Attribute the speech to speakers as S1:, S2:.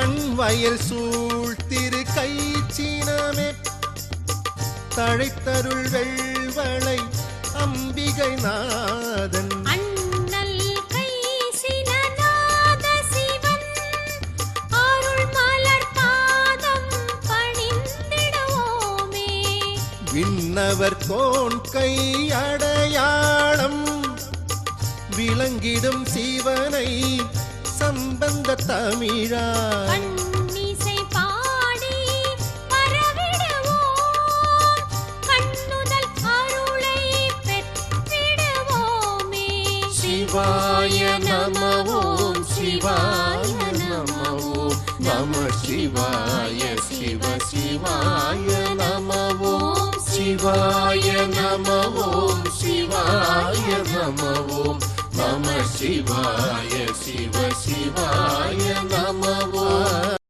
S1: மண் வயல் சூழ் திரு கைச்சினமே தழைத்தருள் வெள்வளை அம்பிகை நாதன்
S2: அண்ணல் கைசினநாத சிவன் அருள் மலர் பாதம் பணிந்திடுவோமே.
S1: விண்ணவர் கோன் கை அடையாளம் விளங்கிடும் சிவனை சம்பந்த தமிழாய்
S2: கண்ணிசை பாடி பரவிடுவோம், கண்ணுதல் அருளை பெற்றிடுவோமே.
S1: சிவாய நம ஓம் சிவாய நம ஓம் நம சிவாய சிவ சிவாய நம ஓம் சிவாய நம ஓம் சிவாய நம ஓம் நம சிவாய சிவ சிவாய நம ஓம்